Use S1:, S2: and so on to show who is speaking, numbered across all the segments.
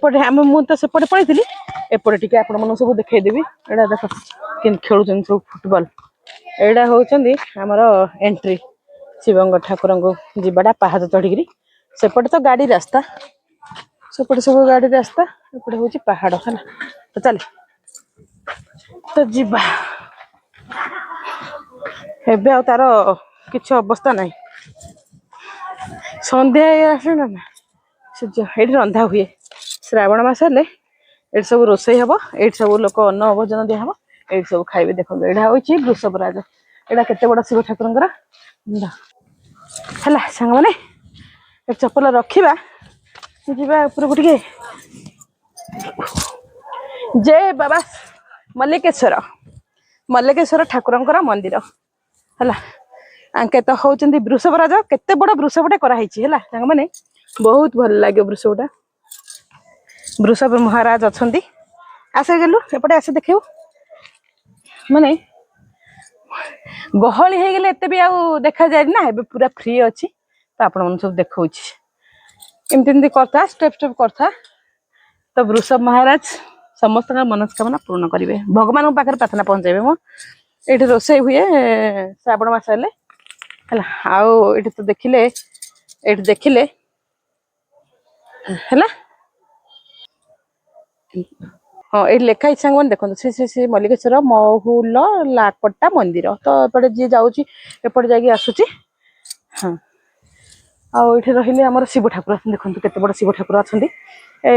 S1: एपटे आम तो सेपटे पड़े एपटे टी आप सब देखईदेवी एटा देख कि खेलुं सब फुटबॉल एटा होती आमर एंट्री शिवंग ठाकुर को जीवाटा पहाड़ चढ़ी सेपटे तो गाड़ी रास्ता सेपटे सब गाड़ी रास्ता एपटे हूँ पहाड़ है तो चल तो जीवा एबे आ तार किसी अवस्था नहीं संध्या आसे ना ये रंधा हुए श्रावण मस हेले ये सब रोसई हम ये सब लोक अन्न भोजन दिहब ये सब खाइबे देखो यहाँ हूँ वृषभराज यहाँ केते बड़ शिव ठाकुर है सांग मैंने चपल रखा जीवा उपरको टिके जय बाबा मल्लिकेश्वर ठाकुर मंदिर है आंके तो होती वृषभराज केते बड़ वृषभटे कराई है सांग मैंने बहुत भल लगे वृषभटा वृषभ महाराज अच्छा आसे गलु एपटे आसे देखू माने गहली हो गले एत भी आउ देखा जाए ना ए पूरा फ्री अच्छी तो आपण मन सब देखा एमती करता स्टेप स्टेप करता तो वृषभ महाराज समस्त मनस्कामना पूर्ण करेंगे भगवान पाखे प्रार्थना पहुंचाइबे मो ये रोसई हुए श्रावण मास हेले आउ ये तो देखिले है हाँ ये लिखाई सांग मैंने देखो श्री श्री श्री मल्लिकेश्वर महुल लाकटा मंदिर तो एपटे जी जाऊँगी एपटे जाकि आसूची हाँ आउ ये रही आमर शिव ठाकुर देखो केते बड़ शिव ठाकुर अच्छा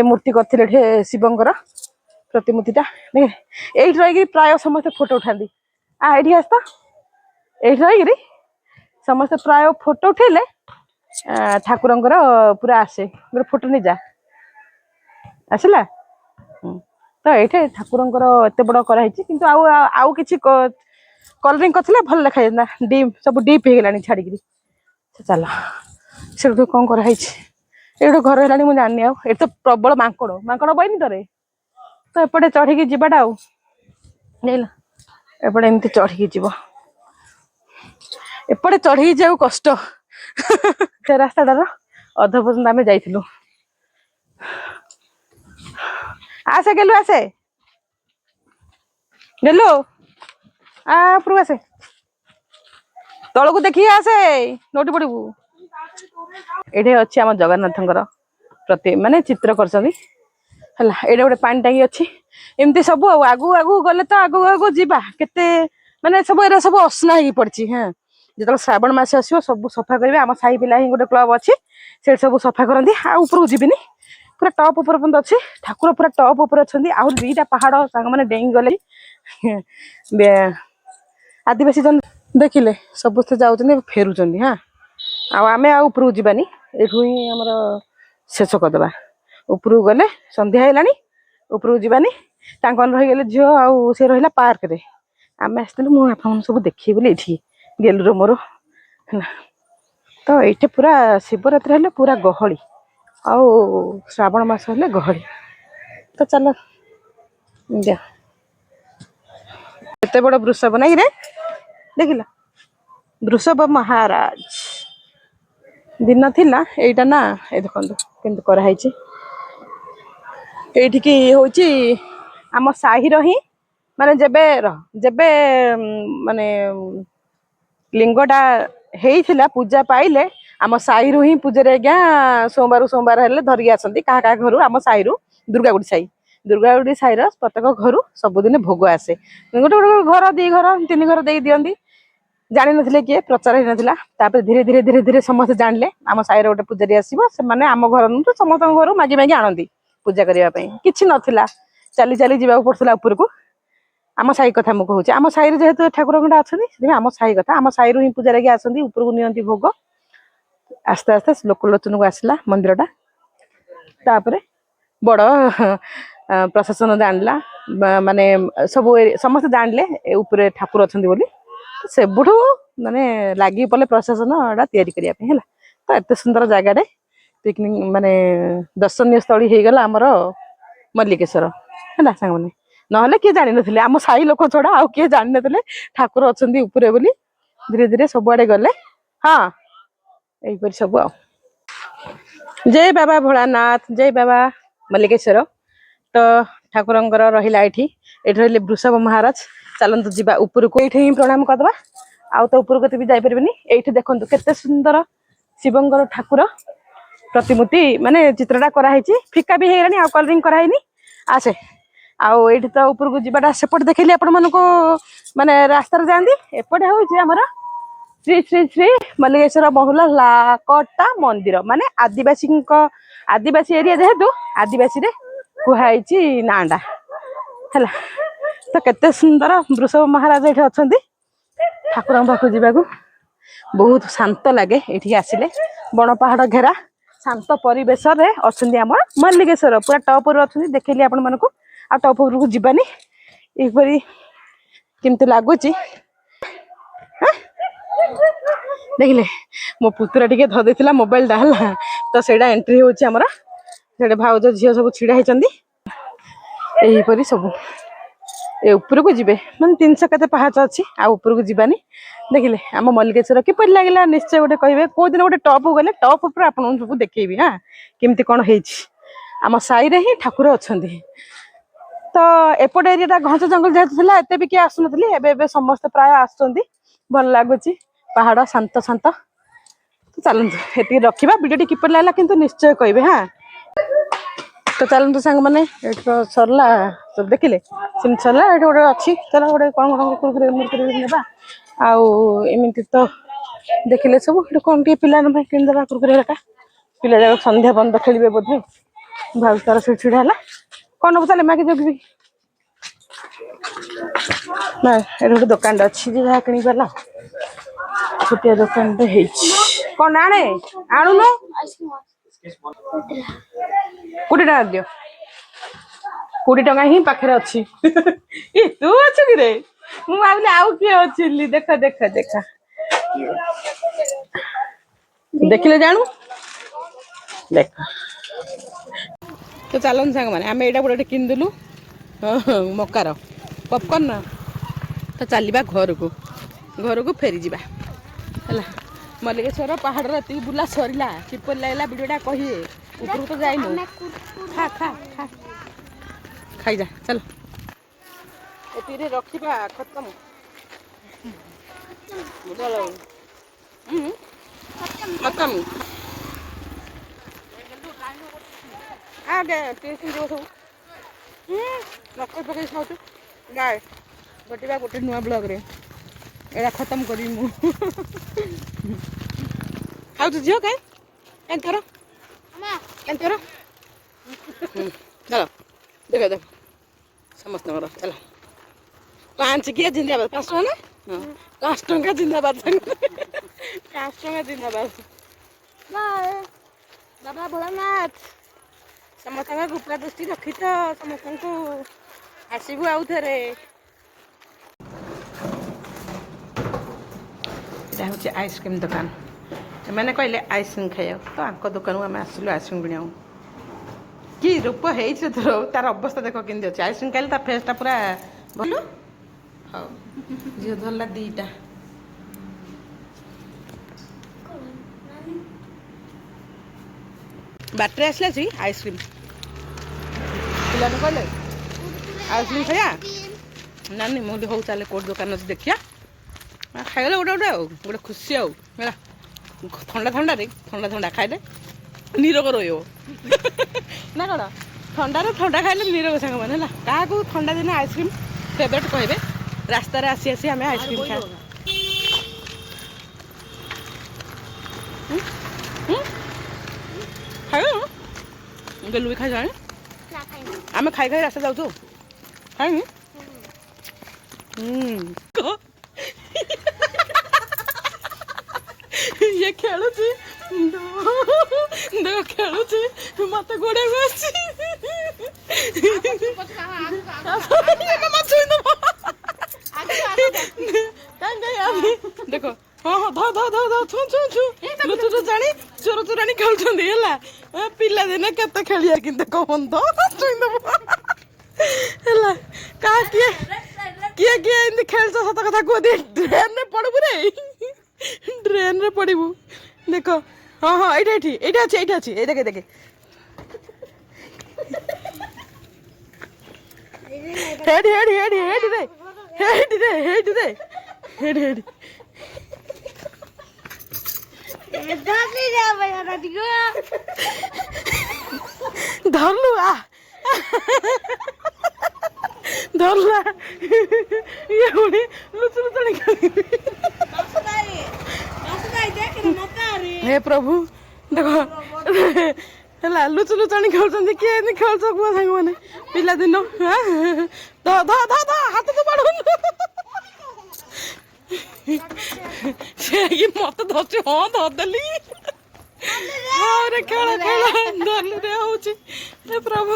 S1: मूर्ति करते शिवंकर प्रतिमूर्तिटा ये रही प्राय समस्त फोटो उठाती ये आस तो ये रही समस्त प्राय फोटो उठेले ठाकुर पूरा आसे गोटे फोटो नहीं जा आसला तो ये ठाकुर एत बड़ कराई कि आउ कि कलरिंग करते भल देखा जाता डीप सब डीप हो गला छाड़ी चल से कौन कराई ये घर है मुझे जानी आठ तो प्रबल मांकड़ बहनी तोरे तो एपटे चढ़ी जीवाटा एपटे एमती चढ़ी जीव एपटे चढ़ी जाऊ कष्ट से रास्ताटार अध पर्यंत आम जाइलु आसे गेलु आसे गेलु ऊपर आसे तलू देखिए आसे नोटी पड़ू ये अच्छी आम जगन्नाथ प्रति माने चित्र कर गोटे पानी टांगी अच्छी एमती सब आगू आगू गले तो आगू आगू जीवा केते माने सब एरा सब असना हो पड़ी हाँ जो श्रावण मास आसो सब सफा करेंगे आम साई पिला ही गोटे क्लब अच्छी से सब सफा करती ऊपर जीविनी पूरा टॉप ऊपर पर्यंत अच्छी ठाकुर पूरा टॉप ऊपर अच्छा आउ दुईटा पहाड़ सांग मैंने डेई गले आदिवासी जन देखिले समस्ते जाऊँ फेरुंच हाँ आमे ऊपर जीवानी यू ही आमर शेष करदे ऊपर गले संध्या है ऊपर जीवानी रहीगले झील आउ सी रहा पार्क रे आम आसलु मुझे सब देखी बोली ये गेलुर मोर है तो ये पूरा शिवरात्रि हेले पूरा गहली आउ श्रावण मास हेले गहली तो चल एत बड़ वृषभ नहीं रे देखिल वृषभ महाराज दिन थिला एटा ना ये देखो केमती कराई ये हूँ आम साहिर ही माने जेबे माने लिंगटा होता पूजा पाइले आम साहिरु ही पूजा आज्ञा सोमवार हेले धरिकी आसती क्या घर आम साहिरु दुर्गागुड़ी साहिर प्रत्येक घर सबुदिन भोग आसे गोटे गोटे घर दी घर 3 घर दे दिंती जानी नथिले किए प्रचार ही नथिला तापर धीरे धीरे धीरे धीरे समस्त जानले आम साहिर गोटे पूजारी आसीबो से माने आम घर नु समस्त घर मागी मागी आनंदी पूजा करिया पई किछि नथिला चली चली जीवा पड़थला ऊपर को आम साई कथा मु कहूँ आम साई जेहेतु ठाकुर गंडा अच्छे आम साई कथा आम साई ही पूजा लगे आसती ऊपर को नियंती भोग आस्ते आस्ते लोकलोचन को आसला मंदिरटा तापर बड़ प्रशासन जानला माने सब समस्त जानले ऊपर ठाकुर अच्छा बोली से बुठू माने लगी पड़े प्रशासन एटा तैयारी करने तो एत सुंदर जगह पिकनिक माने दर्शनीय स्थली हो गला आमर मल्लिकेश्वर है सांग मैंने ना किए जान नी आम साई लोक छड़ा आउ किए जान नी ठाकुर अच्छा उपरे बोली धीरे धीरे सबुआड़े गले हाँ यहीपर सब जय बाबा भोलानाथ जय बाबा मल्लिकेश्वर तो ठाकुरंकर रहिला एठी एठी रहिले वृषभ महाराज चलंतु जीवा ऊपर को एठी प्रणाम करदबा आउ तो ऊपर को भी जाई परबेनी एठी देखंतु केते सुंदर शिवंकर ठाकुर प्रतिमूर्ति माने चित्रटा करा हेची फिका भी हेरानी आ कलरिंग करा हेनी आसे आउ एठी तो ऊपर को जीवाटा सेपट देखैली आपण मानको माने रास्ता रे जांदी एपटे होची हमरा श्री श्री श्री मल्लिकेश्वर बहुला लाकटा मंदिर माने आदिवासी एरिया जेहेतु आदिवासी रे कुहाइची नांडा हला तो केते सुंदर वृषभ महाराज एठी अछंती ठाकुर पाखु जीवाकू बहुत शांत लगे एठी आसिले बण पहाड़ घेरा शांत परिवेश रे अछंती हमर मल्लिकेश्वर पूरा टॉप रे अछंती देखैली आपण मानको आ टॉप ऊपर को जीवानी एपरी किंतु लागुची देखिले मो पुतरा टिके ध देथिला मोबाइल डाला तो सेडा एंट्री होची हमरा सेडा भाउज झियो सब छिडा हेचंदी एही परी सब ए ऊपर को जिबे मन 300 कते पहाच अछि आ ऊपर को जिबानी देखिले हम मल्लिकेश्वर कि परि लागला निश्चय गोटे कहबे को दिन गोटे टॉप गले टॉप ऊपर आपन सब देखेबी हां केमती कोन हेछि हम साई रे ही ठाकुर अछंदी तो एपट एरिया घंच जंगल जेहेतु थिला एते भी के आसु नथली एबे समस्त प्राय आसुचंदी भल लागुची पहाड़ शांत शांत तो चलतु ये रखा भिडियो किपर लागला किंतु निश्चय कहबे हाँ तो चलतु सांग मैंने सरला सब देखिले सिम सरला ये गोटे अच्छी चल गोटे कौन कौन कुरकुरे मुरकुरे नेबा आमती तो देखिले सब कौन टे पिला किनदेबा कुरकुरे का पिला जाक संध्या बंद खेलिए बोधे भाव तार से छिड़ा है कौन नब चले मागे जगि ना ये गोटे दुकान अच्छी जहाँ किणी पारा छोटिया दुकान कौन आने आणुन कोटी टका दियो 20 टका ही पाखे अच्छी तू अच्छु कि रे मु भाविली आउ किए अच्छी देख देख देख देखिले जानू देख तो चलन सांग माने आम एटा गोटे किनदेलु मकार पॉपकॉर्न तो चलवा घर को फेरी जावा है मल्लिकेश्वर पहाड़ रे बुला सरला किपर लगला वीडियोटा कहिए ऊपर तो जाइनु खा खा खा खाई जा चल एतिरे रखिबा खत्म खत्म आगे टेस्ट जो सब मक्का पकई खाऊ गाय बटिबा गोटे नुआ ब्लॉग रे एरा खत्म करी मु खाऊ तो झियो काई एंतरो एंतरो चलो देखो देखो समस्त नगर चलो 5 किया जिंदाबाद 5 टका ना 5 टका जिंदाबाद 5 टका जिंदाबाद बाबा भोलानाथ समस्त गुप्ता दृष्टि रखी तो समस्त को आसबू आउ थे यहाँ हूँ आइसक्रीम दुकान मैंने कहले आइसक्रीम खाइए तो आंक दुकान आम आसलु आइसक्रीम किणा कि रूप है तार अवस्था देख केमती अच्छे आइसक्रीम खाइले तार फेसटा पूरा भल हाँ झील धरला 2टा बाटे आसला सी आइसक्रीम पिला कहले आइसक्रीम खाया नानी मुझे हूँ चले कोट दुकान अच्छे देखिया खाइगले गोटे गोटे गोटे खुशी आउ ठंडा ठंडा रे ठंडा ठंडा खाइले निरोग रही ना कौन ठंडा ठंडा खाइले निरोग सांग मैंने क्या ठंडा दिन आइसक्रीम फेवरेट कहबे रास्ता आसी आसी आम आइसक्रीम खा गलु भी खाई आम खाई खाई रास्ता जाऊ खाई ये खेलुची देखो खेलुची मत गोड़े देखो हाँ हाँ धा धा धा धा छु छु छु लुचु जानी चोर चोरानी खेलुछंदी हला पिला दिने केते खेलिया किंतु कहन तो हला का किए किए किए इन खेलछ सत कथा को दे ड्रेन रे पड़बु रे ड्रेन रे पड़बु देखो हाँ हाँ एटा अच्छे ए देखे देखे हेड हेड हेड हेड रे हेड रे हेड रे हेड हेड धरलु आ धरला ये हुडी लुचु लुचु हे प्रभु देखो ହେଲା ଲୁଚୁ ଲୁଚାଣି ଖେଳୁଛନ୍ତି କିଏ ଏମିତି ଖେଳୁଛ କୁହ ସାଙ୍ଗମାନେ ପିଲାଦିନ ହାତ ତ ବାଡ଼ୁନୁ ସେ ମତେ ଧରୁଛି ହଁ ଧରିଦେଲି ହଁ ରେ ଖେଳ ଖେଳ ଧରିଲେ ହଉଛି ପ୍ରଭୁ